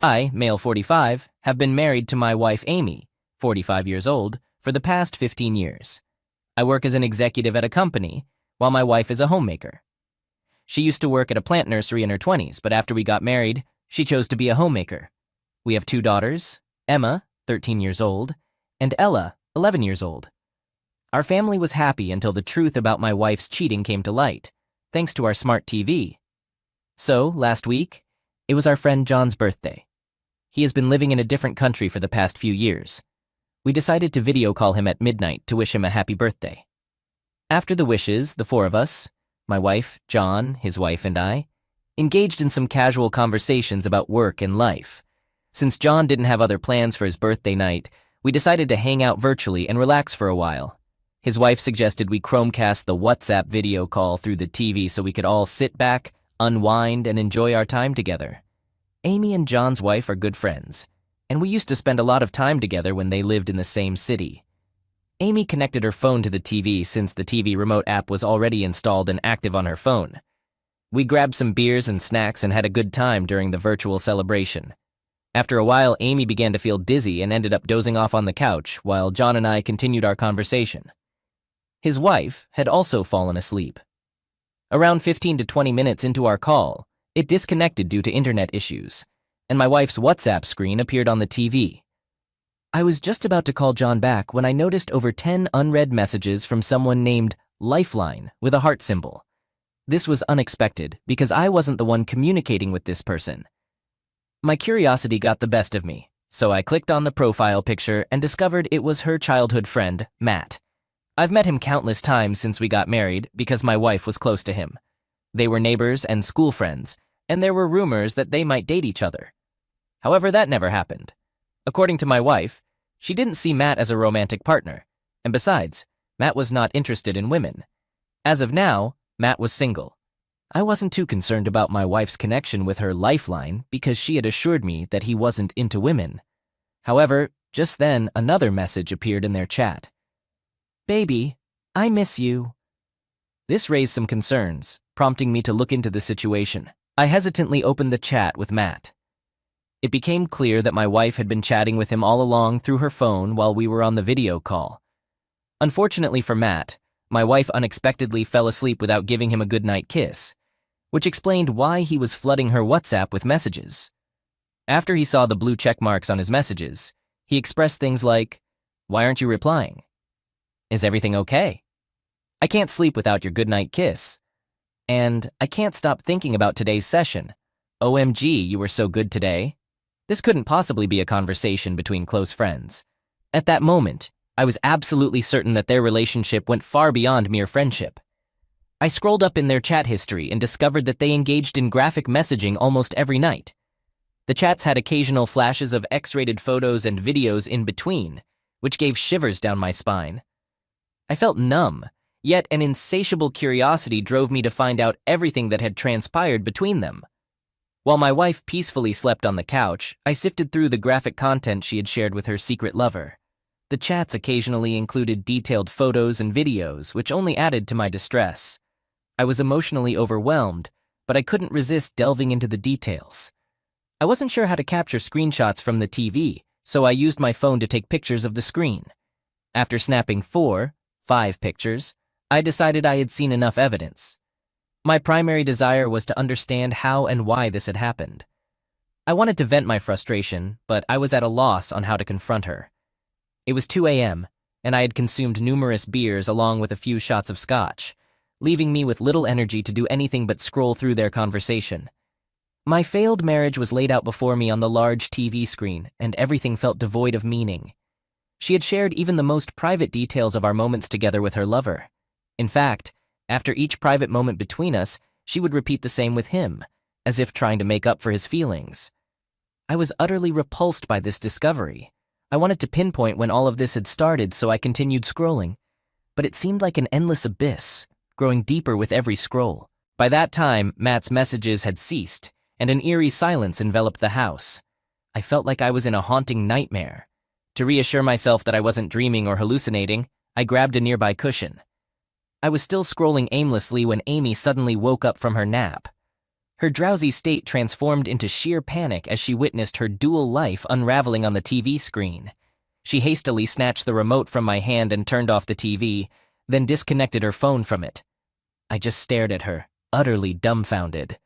I, male 45, have been married to my wife Amy, 45 years old, for the past 15 years. I work as an executive at a company, while my wife is a homemaker. She used to work at a plant nursery in her 20s, but after we got married, she chose to be a homemaker. We have 2 daughters, Emma, 13 years old, and Ella, 11 years old. Our family was happy until the truth about my wife's cheating came to light, thanks to our smart TV. So, last week, it was our friend John's birthday. He has been living in a different country for the past few years. We decided to video call him at midnight to wish him a happy birthday. After the wishes, the 4 of us, my wife, John, his wife, and I, engaged in some casual conversations about work and life. Since John didn't have other plans for his birthday night, we decided to hang out virtually and relax for a while. His wife suggested we Chromecast the WhatsApp video call through the TV so we could all sit back, unwind, and enjoy our time together. Amy and John's wife are good friends, and we used to spend a lot of time together when they lived in the same city. Amy connected her phone to the TV since the TV remote app was already installed and active on her phone. We grabbed some beers and snacks and had a good time during the virtual celebration. After a while, Amy began to feel dizzy and ended up dozing off on the couch while John and I continued our conversation. His wife had also fallen asleep. Around 15 to 20 minutes into our call, it disconnected due to internet issues, and my wife's WhatsApp screen appeared on the TV. I was just about to call John back when I noticed over 10 unread messages from someone named Lifeline with a heart symbol. This was unexpected because I wasn't the one communicating with this person. My curiosity got the best of me, so I clicked on the profile picture and discovered it was her childhood friend, Matt. I've met him countless times since we got married because my wife was close to him. They were neighbors and school friends, and there were rumors that they might date each other. However, that never happened. According to my wife, she didn't see Matt as a romantic partner, and besides, Matt was not interested in women. As of now, Matt was single. I wasn't too concerned about my wife's connection with her Lifeline because she had assured me that he wasn't into women. However, just then another message appeared in their chat. "Baby, I miss you." This raised some concerns, prompting me to look into the situation. I hesitantly opened the chat with Matt. It became clear that my wife had been chatting with him all along through her phone while we were on the video call. Unfortunately for Matt, my wife unexpectedly fell asleep without giving him a goodnight kiss, which explained why he was flooding her WhatsApp with messages. After he saw the blue check marks on his messages, he expressed things like, "Why aren't you replying? Is everything okay? I can't sleep without your goodnight kiss. And I can't stop thinking about today's session. OMG, you were so good today." This couldn't possibly be a conversation between close friends. At that moment, I was absolutely certain that their relationship went far beyond mere friendship. I scrolled up in their chat history and discovered that they engaged in graphic messaging almost every night. The chats had occasional flashes of X-rated photos and videos in between, which gave shivers down my spine. I felt numb, yet an insatiable curiosity drove me to find out everything that had transpired between them. While my wife peacefully slept on the couch, I sifted through the graphic content she had shared with her secret lover. The chats occasionally included detailed photos and videos, which only added to my distress. I was emotionally overwhelmed, but I couldn't resist delving into the details. I wasn't sure how to capture screenshots from the TV, so I used my phone to take pictures of the screen. After snapping 5 pictures, I decided I had seen enough evidence. My primary desire was to understand how and why this had happened. I wanted to vent my frustration, but I was at a loss on how to confront her. It was 2 a.m., and I had consumed numerous beers along with a few shots of scotch, leaving me with little energy to do anything but scroll through their conversation. My failed marriage was laid out before me on the large TV screen, and everything felt devoid of meaning. She had shared even the most private details of our moments together with her lover. In fact, after each private moment between us, she would repeat the same with him, as if trying to make up for his feelings. I was utterly repulsed by this discovery. I wanted to pinpoint when all of this had started, so I continued scrolling. But it seemed like an endless abyss, growing deeper with every scroll. By that time, Matt's messages had ceased, and an eerie silence enveloped the house. I felt like I was in a haunting nightmare. To reassure myself that I wasn't dreaming or hallucinating, I grabbed a nearby cushion. I was still scrolling aimlessly when Amy suddenly woke up from her nap. Her drowsy state transformed into sheer panic as she witnessed her dual life unraveling on the TV screen. She hastily snatched the remote from my hand and turned off the TV, then disconnected her phone from it. I just stared at her, utterly dumbfounded.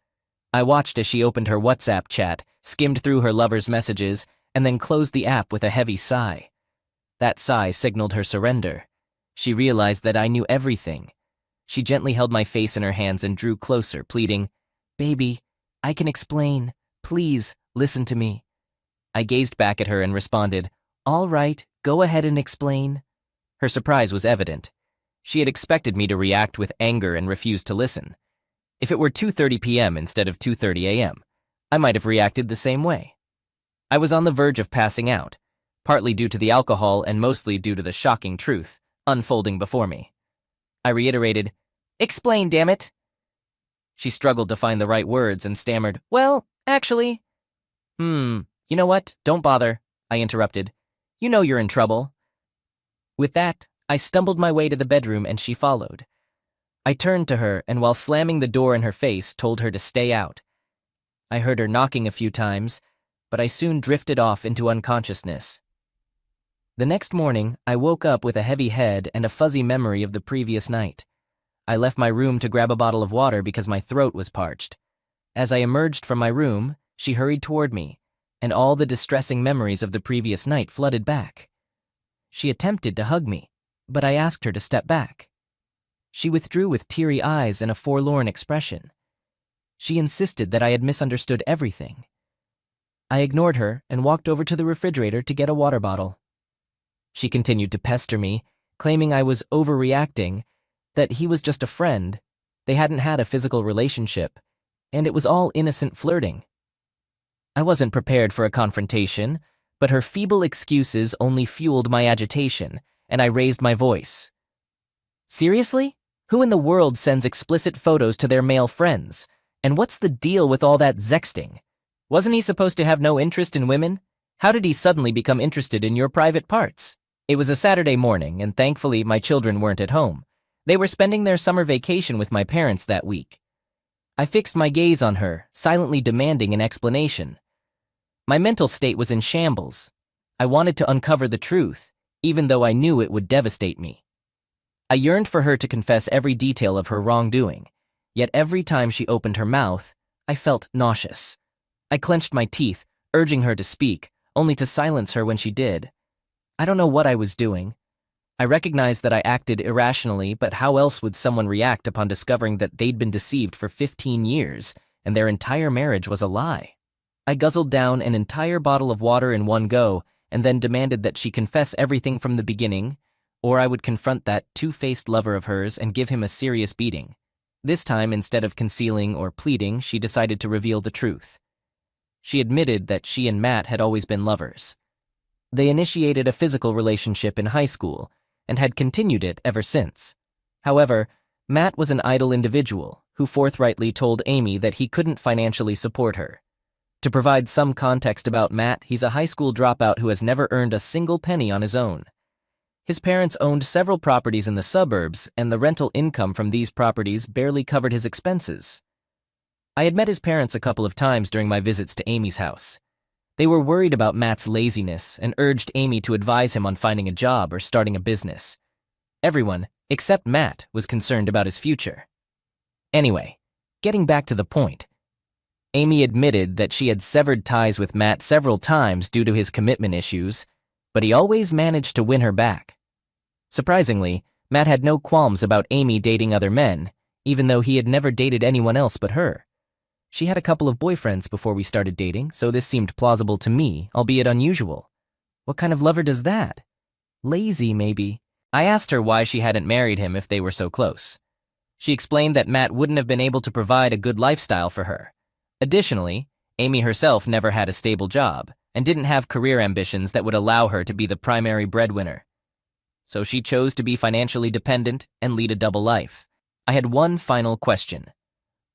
I watched as she opened her WhatsApp chat, skimmed through her lover's messages, and then closed the app with a heavy sigh. That sigh signaled her surrender. She realized that I knew everything. She gently held my face in her hands and drew closer, pleading, "Baby, I can explain. Please, listen to me." I gazed back at her and responded, "All right, go ahead and explain." Her surprise was evident. She had expected me to react with anger and refuse to listen. If it were 2:30 p.m. instead of 2:30 a.m., I might have reacted the same way. I was on the verge of passing out, partly due to the alcohol and mostly due to the shocking truth unfolding before me. I reiterated, "Explain, damn it." She struggled to find the right words and stammered, "Well, actually..." You know what? Don't bother," I interrupted. "You know you're in trouble." With that, I stumbled my way to the bedroom and she followed. I turned to her and while slamming the door in her face, told her to stay out. I heard her knocking a few times, but I soon drifted off into unconsciousness. The next morning, I woke up with a heavy head and a fuzzy memory of the previous night. I left my room to grab a bottle of water because my throat was parched. As I emerged from my room, she hurried toward me, and all the distressing memories of the previous night flooded back. She attempted to hug me, but I asked her to step back. She withdrew with teary eyes and a forlorn expression. She insisted that I had misunderstood everything. I ignored her and walked over to the refrigerator to get a water bottle. She continued to pester me, claiming I was overreacting, that he was just a friend, they hadn't had a physical relationship, and it was all innocent flirting. I wasn't prepared for a confrontation, but her feeble excuses only fueled my agitation, and I raised my voice. "Seriously? Who in the world sends explicit photos to their male friends? And what's the deal with all that sexting? Wasn't he supposed to have no interest in women? How did he suddenly become interested in your private parts?" It was a Saturday morning, and thankfully my children weren't at home. They were spending their summer vacation with my parents that week. I fixed my gaze on her, silently demanding an explanation. My mental state was in shambles. I wanted to uncover the truth, even though I knew it would devastate me. I yearned for her to confess every detail of her wrongdoing, yet every time she opened her mouth, I felt nauseous. I clenched my teeth, urging her to speak, only to silence her when she did. I don't know what I was doing. I recognized that I acted irrationally, but how else would someone react upon discovering that they'd been deceived for 15 years and their entire marriage was a lie? I guzzled down an entire bottle of water in one go and then demanded that she confess everything from the beginning, or I would confront that two-faced lover of hers and give him a serious beating. This time, instead of concealing or pleading, she decided to reveal the truth. She admitted that she and Matt had always been lovers. They initiated a physical relationship in high school and had continued it ever since. However, Matt was an idle individual who forthrightly told Amy that he couldn't financially support her. To provide some context about Matt, he's a high school dropout who has never earned a single penny on his own. His parents owned several properties in the suburbs, and the rental income from these properties barely covered his expenses. I had met his parents a couple of times during my visits to Amy's house. They were worried about Matt's laziness and urged Amy to advise him on finding a job or starting a business. Everyone, except Matt, was concerned about his future. Anyway, getting back to the point, Amy admitted that she had severed ties with Matt several times due to his commitment issues, but he always managed to win her back. Surprisingly, Matt had no qualms about Amy dating other men, even though he had never dated anyone else but her. She had a couple of boyfriends before we started dating, so this seemed plausible to me, albeit unusual. What kind of lover does that? Lazy, maybe. I asked her why she hadn't married him if they were so close. She explained that Matt wouldn't have been able to provide a good lifestyle for her. Additionally, Amy herself never had a stable job and didn't have career ambitions that would allow her to be the primary breadwinner. So she chose to be financially dependent and lead a double life. I had one final question.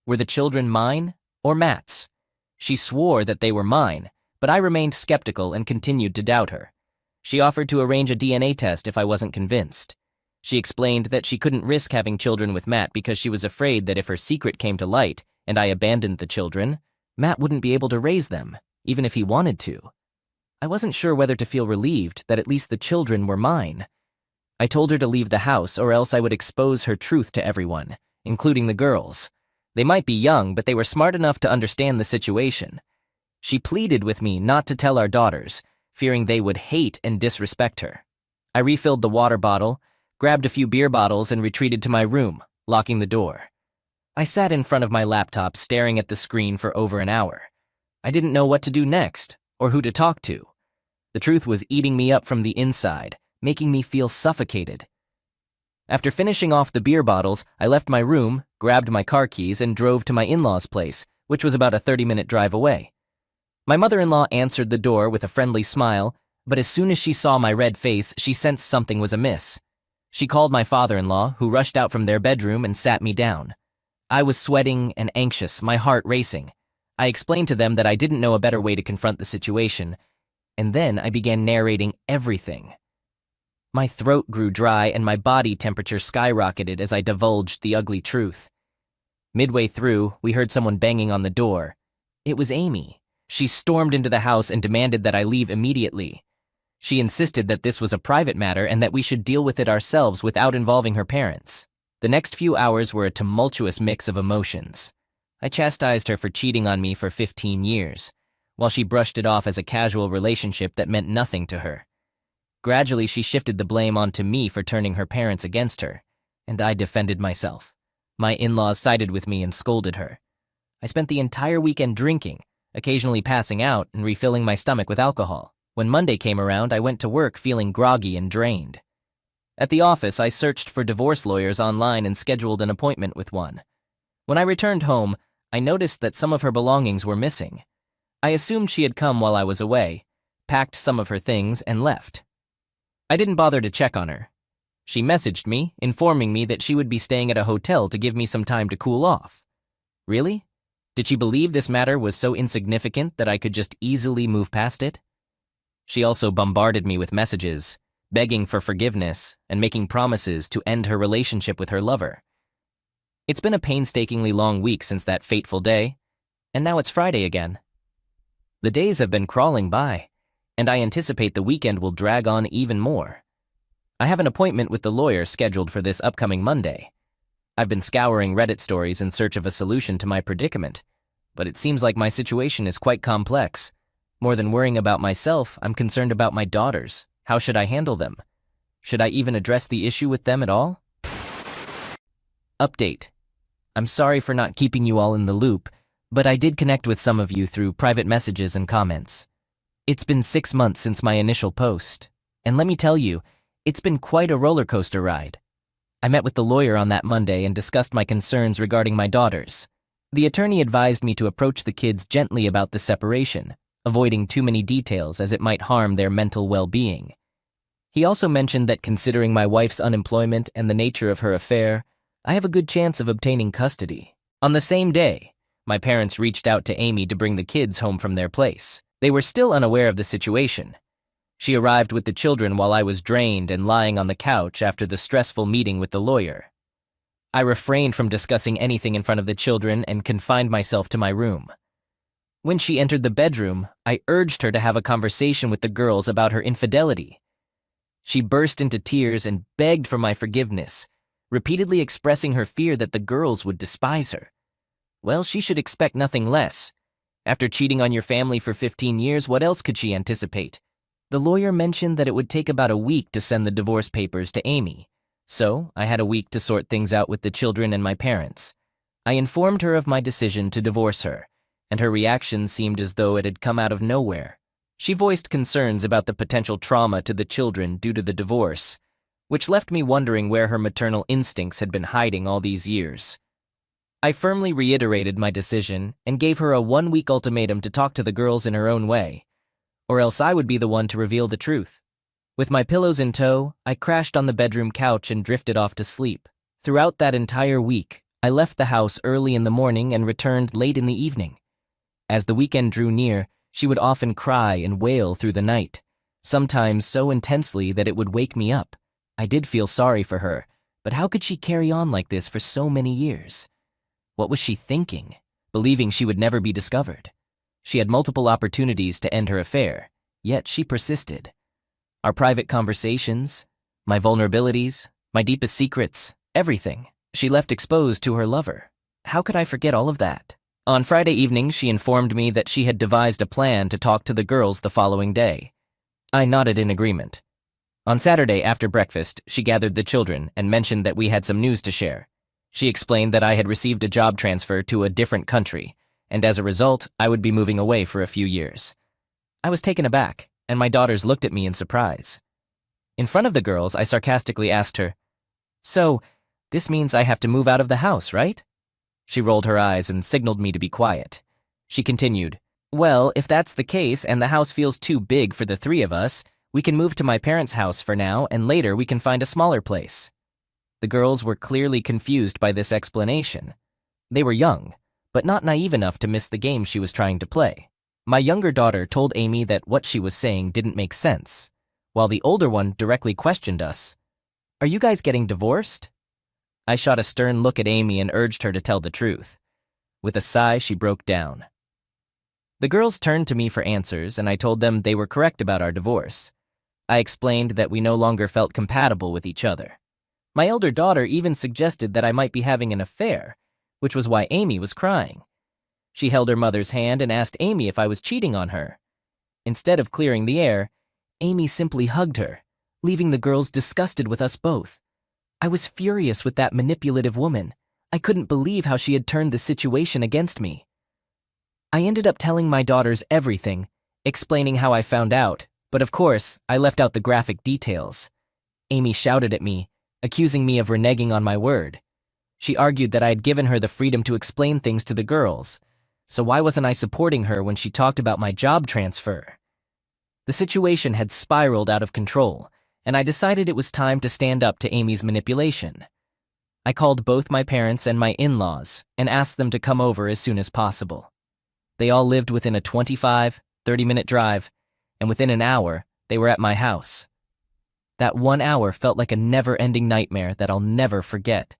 Were the children mine or Matt's? She swore that they were mine, but I remained skeptical and continued to doubt her. She offered to arrange a DNA test if I wasn't convinced. She explained that she couldn't risk having children with Matt because she was afraid that if her secret came to light, and I abandoned the children, Matt wouldn't be able to raise them, even if he wanted to. I wasn't sure whether to feel relieved that at least the children were mine. I told her to leave the house or else I would expose her truth to everyone, including the girls. They might be young, but they were smart enough to understand the situation. She pleaded with me not to tell our daughters, fearing they would hate and disrespect her. I refilled the water bottle, grabbed a few beer bottles, and retreated to my room, locking the door. I sat in front of my laptop staring at the screen for over an hour. I didn't know what to do next, or who to talk to. The truth was eating me up from the inside, making me feel suffocated. After finishing off the beer bottles, I left my room, grabbed my car keys, and drove to my in-laws' place, which was about a 30-minute drive away. My mother-in-law answered the door with a friendly smile, but as soon as she saw my red face, she sensed something was amiss. She called my father-in-law, who rushed out from their bedroom and sat me down. I was sweating and anxious, my heart racing. I explained to them that I didn't know a better way to confront the situation, and then I began narrating everything. My throat grew dry and my body temperature skyrocketed as I divulged the ugly truth. Midway through, we heard someone banging on the door. It was Amy. She stormed into the house and demanded that I leave immediately. She insisted that this was a private matter and that we should deal with it ourselves without involving her parents. The next few hours were a tumultuous mix of emotions. I chastised her for cheating on me for 15 years, while she brushed it off as a casual relationship that meant nothing to her. Gradually, she shifted the blame onto me for turning her parents against her, and I defended myself. My in-laws sided with me and scolded her. I spent the entire weekend drinking, occasionally passing out and refilling my stomach with alcohol. When Monday came around, I went to work feeling groggy and drained. At the office, I searched for divorce lawyers online and scheduled an appointment with one. When I returned home, I noticed that some of her belongings were missing. I assumed she had come while I was away, packed some of her things, and left. I didn't bother to check on her. She messaged me, informing me that she would be staying at a hotel to give me some time to cool off. Really? Did she believe this matter was so insignificant that I could just easily move past it? She also bombarded me with messages, begging for forgiveness and making promises to end her relationship with her lover. It's been a painstakingly long week since that fateful day, and now it's Friday again. The days have been crawling by, and I anticipate the weekend will drag on even more. I have an appointment with the lawyer scheduled for this upcoming Monday. I've been scouring Reddit stories in search of a solution to my predicament, but it seems like my situation is quite complex. More than worrying about myself, I'm concerned about my daughters. How should I handle them? Should I even address the issue with them at all? Update. I'm sorry for not keeping you all in the loop, but I did connect with some of you through private messages and comments. It's been 6 months since my initial post, and let me tell you, it's been quite a roller coaster ride. I met with the lawyer on that Monday and discussed my concerns regarding my daughters. The attorney advised me to approach the kids gently about the separation, avoiding too many details as it might harm their mental well-being. He also mentioned that considering my wife's unemployment and the nature of her affair, I have a good chance of obtaining custody. On the same day, my parents reached out to Amy to bring the kids home from their place. They were still unaware of the situation. She arrived with the children while I was drained and lying on the couch after the stressful meeting with the lawyer. I refrained from discussing anything in front of the children and confined myself to my room. When she entered the bedroom, I urged her to have a conversation with the girls about her infidelity. She burst into tears and begged for my forgiveness, repeatedly expressing her fear that the girls would despise her. Well, she should expect nothing less. After cheating on your family for 15 years, what else could she anticipate? The lawyer mentioned that it would take about a week to send the divorce papers to Amy, so I had a week to sort things out with the children and my parents. I informed her of my decision to divorce her, and her reaction seemed as though it had come out of nowhere. She voiced concerns about the potential trauma to the children due to the divorce, which left me wondering where her maternal instincts had been hiding all these years. I firmly reiterated my decision and gave her a 1-week ultimatum to talk to the girls in her own way, or else I would be the one to reveal the truth. With my pillows in tow, I crashed on the bedroom couch and drifted off to sleep. Throughout that entire week, I left the house early in the morning and returned late in the evening. As the weekend drew near, she would often cry and wail through the night, sometimes so intensely that it would wake me up. I did feel sorry for her, but how could she carry on like this for so many years? What was she thinking? believing she would never be discovered. She had multiple opportunities to end her affair, yet she persisted. Our private conversations, my vulnerabilities, my deepest secrets, everything, she left exposed to her lover. How could I forget all of that? On Friday evening, she informed me that she had devised a plan to talk to the girls the following day. I nodded in agreement. On Saturday after breakfast, she gathered the children and mentioned that we had some news to share. She explained that I had received a job transfer to a different country, and as a result, I would be moving away for a few years. I was taken aback, and my daughters looked at me in surprise. In front of the girls, I sarcastically asked her, "So, this means I have to move out of the house, right?" She rolled her eyes and signaled me to be quiet. She continued, "Well, if that's the case and the house feels too big for the three of us, we can move to my parents' house for now and later we can find a smaller place." The girls were clearly confused by this explanation. They were young, but not naive enough to miss the game she was trying to play. My younger daughter told Amy that what she was saying didn't make sense, while the older one directly questioned us. "Are you guys getting divorced?" I shot a stern look at Amy and urged her to tell the truth. With a sigh, she broke down. The girls turned to me for answers, and I told them they were correct about our divorce. I explained that we no longer felt compatible with each other. My elder daughter even suggested that I might be having an affair, which was why Amy was crying. She held her mother's hand and asked Amy if I was cheating on her. Instead of clearing the air, Amy simply hugged her, leaving the girls disgusted with us both. I was furious with that manipulative woman. I couldn't believe how she had turned the situation against me. I ended up telling my daughters everything, explaining how I found out, but of course, I left out the graphic details. Amy shouted at me, accusing me of reneging on my word. She argued that I had given her the freedom to explain things to the girls, so why wasn't I supporting her when she talked about my job transfer? The situation had spiraled out of control, and I decided it was time to stand up to Amy's manipulation. I called both my parents and my in-laws and asked them to come over as soon as possible. They all lived within a 25-30-minute drive, and within an hour, they were at my house. That 1 hour felt like a never-ending nightmare that I'll never forget.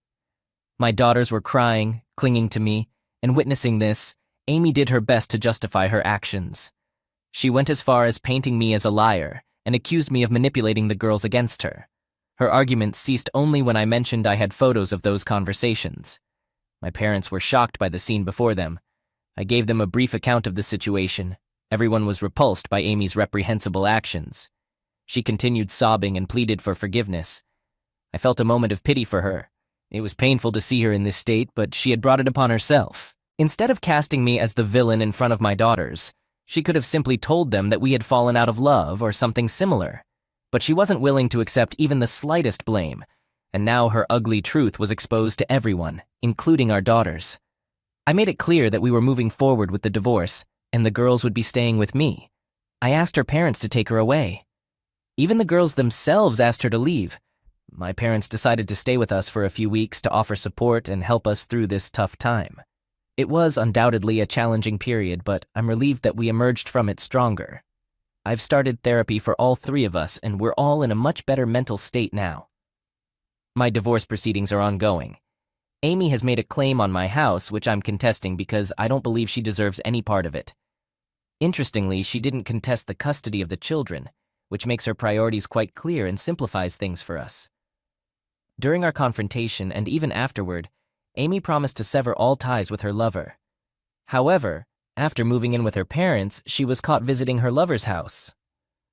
My daughters were crying, clinging to me, and witnessing this, Amy did her best to justify her actions. She went as far as painting me as a liar and accused me of manipulating the girls against her. Her arguments ceased only when I mentioned I had photos of those conversations. My parents were shocked by the scene before them. I gave them a brief account of the situation. Everyone was repulsed by Amy's reprehensible actions. She continued sobbing and pleaded for forgiveness. I felt a moment of pity for her. It was painful to see her in this state, but she had brought it upon herself. Instead of casting me as the villain in front of my daughters, she could have simply told them that we had fallen out of love or something similar. But she wasn't willing to accept even the slightest blame, and now her ugly truth was exposed to everyone, including our daughters. I made it clear that we were moving forward with the divorce, and the girls would be staying with me. I asked her parents to take her away. Even the girls themselves asked her to leave. My parents decided to stay with us for a few weeks to offer support and help us through this tough time. It was undoubtedly a challenging period, but I'm relieved that we emerged from it stronger. I've started therapy for all three of us, and we're all in a much better mental state now. My divorce proceedings are ongoing. Amy has made a claim on my house, which I'm contesting because I don't believe she deserves any part of it. Interestingly, she didn't contest the custody of the children, which makes her priorities quite clear and simplifies things for us. During our confrontation and even afterward, Amy promised to sever all ties with her lover. However, after moving in with her parents, she was caught visiting her lover's house.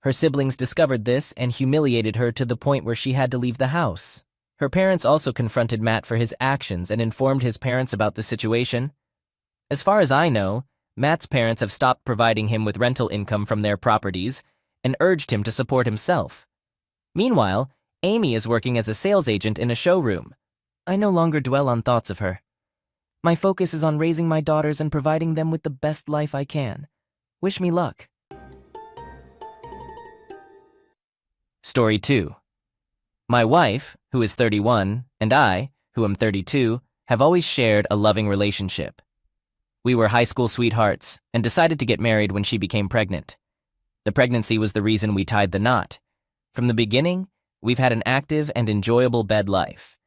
Her siblings discovered this and humiliated her to the point where she had to leave the house. Her parents also confronted Matt for his actions and informed his parents about the situation. As far as I know, Matt's parents have stopped providing him with rental income from their properties and urged him to support himself. Meanwhile, Amy is working as a sales agent in a showroom. I no longer dwell on thoughts of her. My focus is on raising my daughters and providing them with the best life I can. Wish me luck. Story 2. My wife, who is 31, and I, who am 32, have always shared a loving relationship. We were high school sweethearts and decided to get married when she became pregnant. The pregnancy was the reason we tied the knot. From the beginning, we've had an active and enjoyable bed life.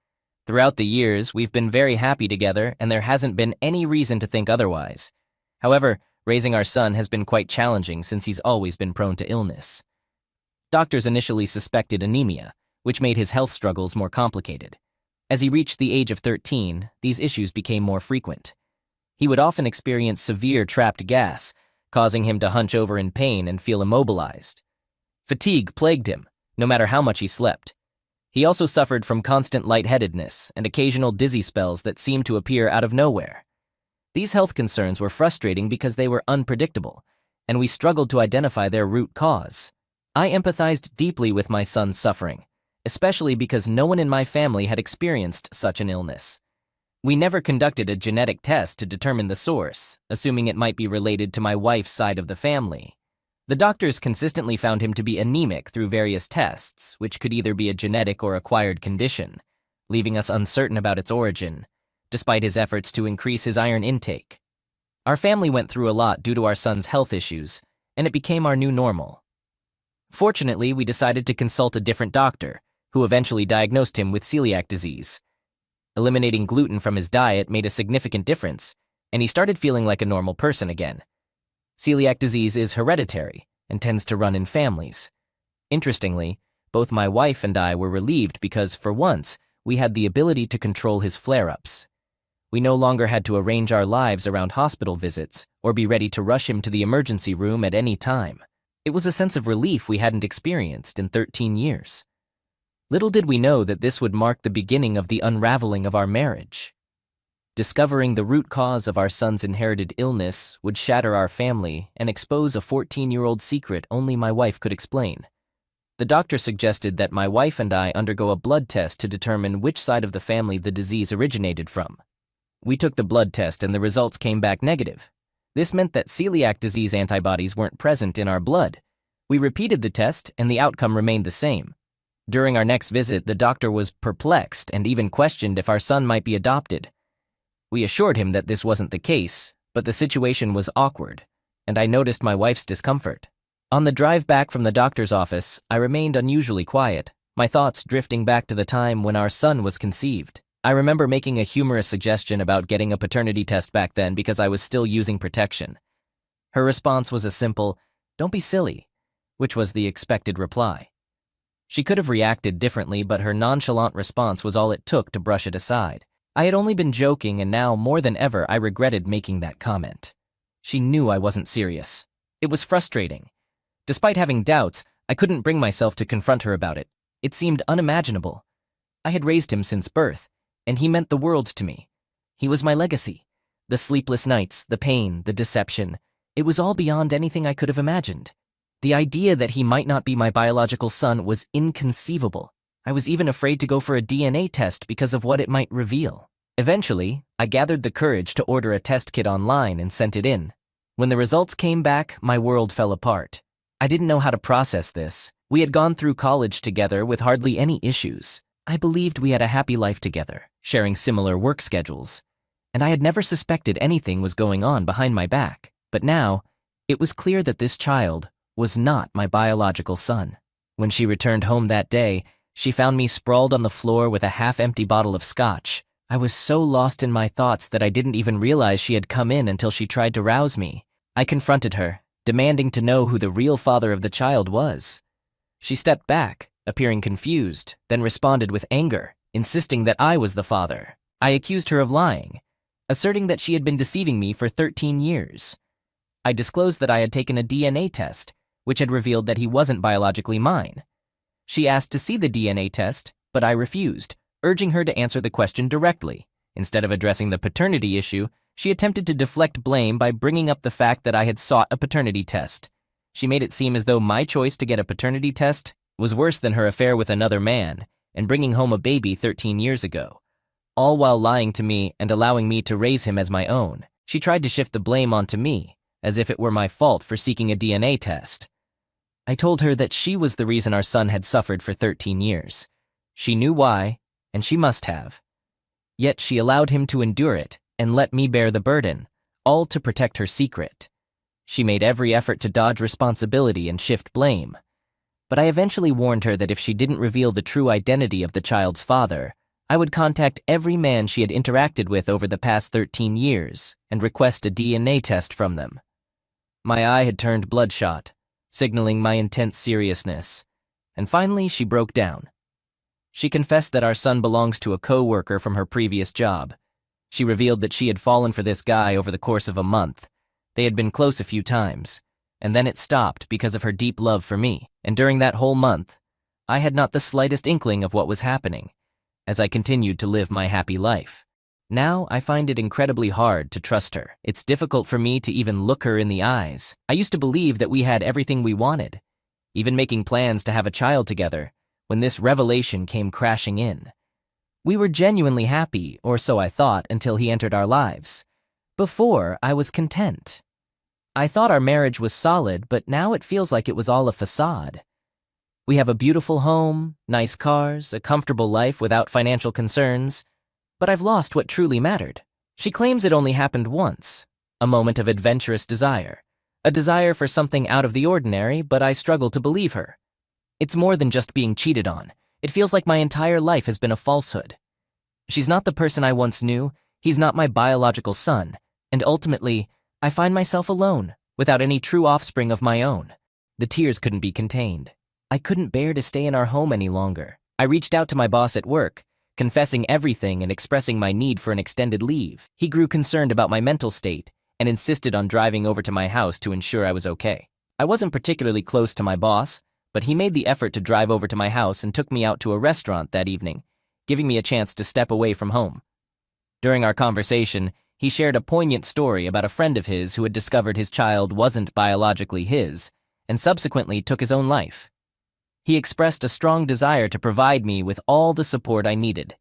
Throughout the years, we've been very happy together, and there hasn't been any reason to think otherwise. However, raising our son has been quite challenging since he's always been prone to illness. Doctors initially suspected anemia, which made his health struggles more complicated. As he reached the age of 13, these issues became more frequent. He would often experience severe trapped gas, causing him to hunch over in pain and feel immobilized. Fatigue plagued him, no matter how much he slept. He also suffered from constant lightheadedness and occasional dizzy spells that seemed to appear out of nowhere. These health concerns were frustrating because they were unpredictable, and we struggled to identify their root cause. I empathized deeply with my son's suffering, especially because no one in my family had experienced such an illness. We never conducted a genetic test to determine the source, assuming it might be related to my wife's side of the family. The doctors consistently found him to be anemic through various tests, which could either be a genetic or acquired condition, leaving us uncertain about its origin, despite his efforts to increase his iron intake. Our family went through a lot due to our son's health issues, and it became our new normal. Fortunately, we decided to consult a different doctor, who eventually diagnosed him with celiac disease. Eliminating gluten from his diet made a significant difference, and he started feeling like a normal person again. Celiac disease is hereditary and tends to run in families. Interestingly, both my wife and I were relieved because, for once, we had the ability to control his flare-ups. We no longer had to arrange our lives around hospital visits or be ready to rush him to the emergency room at any time. It was a sense of relief we hadn't experienced in 13 years. Little did we know that this would mark the beginning of the unraveling of our marriage. Discovering the root cause of our son's inherited illness would shatter our family and expose a 14-year-old secret only my wife could explain. The doctor suggested that my wife and I undergo a blood test to determine which side of the family the disease originated from. We took the blood test and the results came back negative. This meant that celiac disease antibodies weren't present in our blood. We repeated the test and the outcome remained the same. During our next visit, the doctor was perplexed and even questioned if our son might be adopted. We assured him that this wasn't the case, but the situation was awkward, and I noticed my wife's discomfort. On the drive back from the doctor's office, I remained unusually quiet, my thoughts drifting back to the time when our son was conceived. I remember making a humorous suggestion about getting a paternity test back then because I was still using protection. Her response was a simple, "Don't be silly," which was the expected reply. She could have reacted differently, but her nonchalant response was all it took to brush it aside. I had only been joking, and now, more than ever, I regretted making that comment. She knew I wasn't serious. It was frustrating. Despite having doubts, I couldn't bring myself to confront her about it. It seemed unimaginable. I had raised him since birth, and he meant the world to me. He was my legacy. The sleepless nights, the pain, the deception. It was all beyond anything I could have imagined. The idea that he might not be my biological son was inconceivable. I was even afraid to go for a DNA test because of what it might reveal. Eventually, I gathered the courage to order a test kit online and sent it in. When the results came back, my world fell apart. I didn't know how to process this. We had gone through college together with hardly any issues. I believed we had a happy life together, sharing similar work schedules. And I had never suspected anything was going on behind my back. But now, it was clear that this child was not my biological son. When she returned home that day, she found me sprawled on the floor with a half-empty bottle of scotch. I was so lost in my thoughts that I didn't even realize she had come in until she tried to rouse me. I confronted her, demanding to know who the real father of the child was. She stepped back, appearing confused, then responded with anger, insisting that I was the father. I accused her of lying, asserting that she had been deceiving me for 13 years. I disclosed that I had taken a DNA test, which had revealed that he wasn't biologically mine. She asked to see the DNA test, but I refused, urging her to answer the question directly. Instead of addressing the paternity issue, she attempted to deflect blame by bringing up the fact that I had sought a paternity test. She made it seem as though my choice to get a paternity test was worse than her affair with another man and bringing home a baby 13 years ago, all while lying to me and allowing me to raise him as my own. She tried to shift the blame onto me, as if it were my fault for seeking a DNA test. I told her that she was the reason our son had suffered for 13 years. She knew why, and she must have. Yet she allowed him to endure it and let me bear the burden, all to protect her secret. She made every effort to dodge responsibility and shift blame. But I eventually warned her that if she didn't reveal the true identity of the child's father, I would contact every man she had interacted with over the past 13 years and request a DNA test from them. My eye had turned bloodshot, signaling my intense seriousness, and finally she broke down. She confessed that our son belongs to a co-worker from her previous job. She revealed that she had fallen for this guy over the course of a month. They had been close a few times, and then it stopped because of her deep love for me. And during that whole month, I had not the slightest inkling of what was happening, as I continued to live my happy life. Now, I find it incredibly hard to trust her. It's difficult for me to even look her in the eyes. I used to believe that we had everything we wanted, even making plans to have a child together, when this revelation came crashing in. We were genuinely happy, or so I thought, until he entered our lives. Before, I was content. I thought our marriage was solid, but now it feels like it was all a facade. We have a beautiful home, nice cars, a comfortable life without financial concerns, but I've lost what truly mattered. She claims it only happened once, a moment of adventurous desire, a desire for something out of the ordinary, but I struggle to believe her. It's more than just being cheated on. It feels like my entire life has been a falsehood. She's not the person I once knew, he's not my biological son, and ultimately, I find myself alone, without any true offspring of my own. The tears couldn't be contained. I couldn't bear to stay in our home any longer. I reached out to my boss at work, confessing everything and expressing my need for an extended leave. He grew concerned about my mental state and insisted on driving over to my house to ensure I was okay. I wasn't particularly close to my boss, but he made the effort to drive over to my house and took me out to a restaurant that evening, giving me a chance to step away from home. During our conversation, he shared a poignant story about a friend of his who had discovered his child wasn't biologically his, and subsequently took his own life. He expressed a strong desire to provide me with all the support I needed.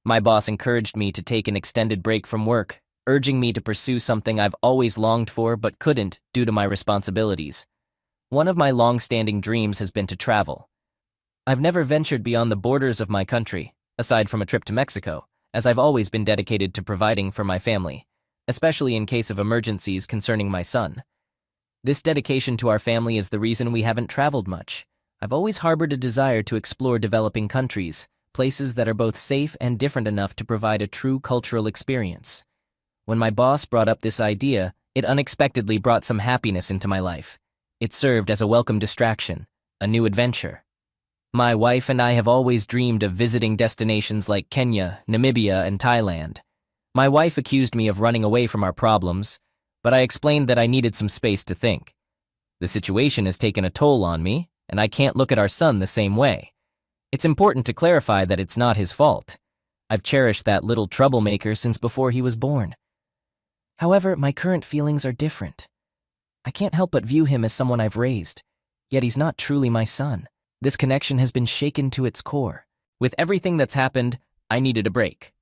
My boss encouraged me to take an extended break from work, urging me to pursue something I've always longed for but couldn't due to my responsibilities. One of my long-standing dreams has been to travel. I've never ventured beyond the borders of my country, aside from a trip to Mexico, as I've always been dedicated to providing for my family, especially in case of emergencies concerning my son. This dedication to our family is the reason we haven't traveled much. I've always harbored a desire to explore developing countries, places that are both safe and different enough to provide a true cultural experience. When my boss brought up this idea, it unexpectedly brought some happiness into my life. It served as a welcome distraction, a new adventure. My wife and I have always dreamed of visiting destinations like Kenya, Namibia, and Thailand. My wife accused me of running away from our problems, but I explained that I needed some space to think. The situation has taken a toll on me, and I can't look at our son the same way. It's important to clarify that it's not his fault. I've cherished that little troublemaker since before he was born. However, my current feelings are different. I can't help but view him as someone I've raised, yet he's not truly my son. This connection has been shaken to its core. With everything that's happened, I needed a break.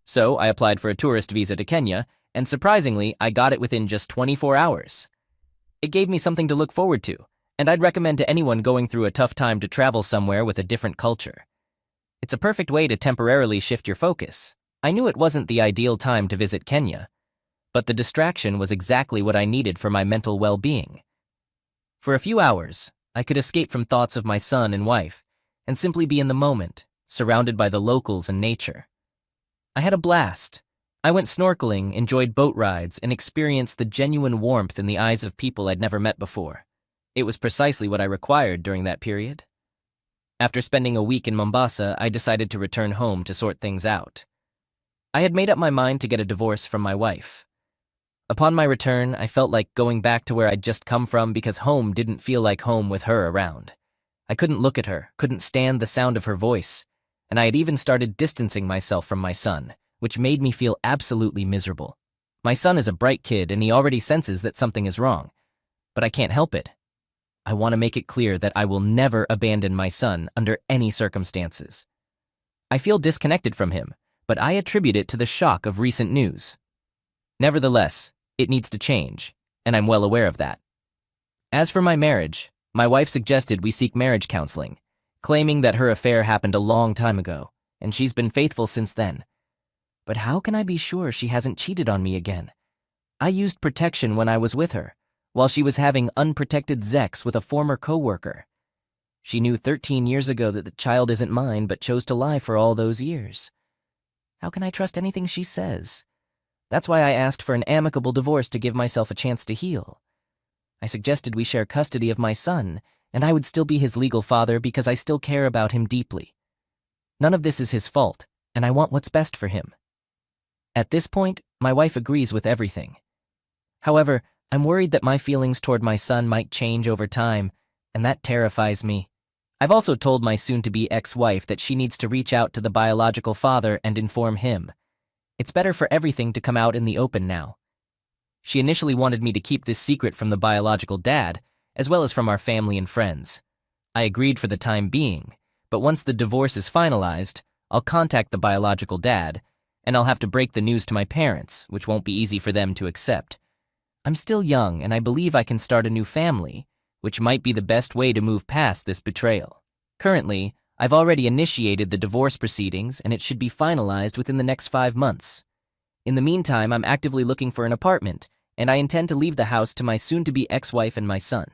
So I applied for a tourist visa to Kenya, and surprisingly, I got it within just 24 hours. It gave me something to look forward to, and I'd recommend to anyone going through a tough time to travel somewhere with a different culture. It's a perfect way to temporarily shift your focus. I knew it wasn't the ideal time to visit Kenya, but the distraction was exactly what I needed for my mental well-being. For a few hours, I could escape from thoughts of my son and wife and simply be in the moment, surrounded by the locals and nature. I had a blast. I went snorkeling, enjoyed boat rides, and experienced the genuine warmth in the eyes of people I'd never met before. It was precisely what I required during that period. After spending a week in Mombasa, I decided to return home to sort things out. I had made up my mind to get a divorce from my wife. Upon my return, I felt like going back to where I'd just come from because home didn't feel like home with her around. I couldn't look at her, couldn't stand the sound of her voice, and I had even started distancing myself from my son, which made me feel absolutely miserable. My son is a bright kid and he already senses that something is wrong, but I can't help it. I want to make it clear that I will never abandon my son under any circumstances. I feel disconnected from him, but I attribute it to the shock of recent news. Nevertheless, it needs to change, and I'm well aware of that. As for my marriage, my wife suggested we seek marriage counseling, claiming that her affair happened a long time ago, and she's been faithful since then. But how can I be sure she hasn't cheated on me again? I used protection when I was with her, while she was having unprotected sex with a former coworker. She knew 13 years ago that the child isn't mine, but chose to lie for all those years. How can I trust anything she says? That's why I asked for an amicable divorce to give myself a chance to heal. I suggested we share custody of my son, and I would still be his legal father because I still care about him deeply. None of this is his fault, and I want what's best for him. At this point, my wife agrees with everything. However, I'm worried that my feelings toward my son might change over time, and that terrifies me. I've also told my soon-to-be ex-wife that she needs to reach out to the biological father and inform him. It's better for everything to come out in the open now. She initially wanted me to keep this secret from the biological dad, as well as from our family and friends. I agreed for the time being, but once the divorce is finalized, I'll contact the biological dad, and I'll have to break the news to my parents, which won't be easy for them to accept. I'm still young, and I believe I can start a new family, which might be the best way to move past this betrayal. Currently, I've already initiated the divorce proceedings, and it should be finalized within the next 5 months. In the meantime, I'm actively looking for an apartment, and I intend to leave the house to my soon-to-be ex-wife and my son.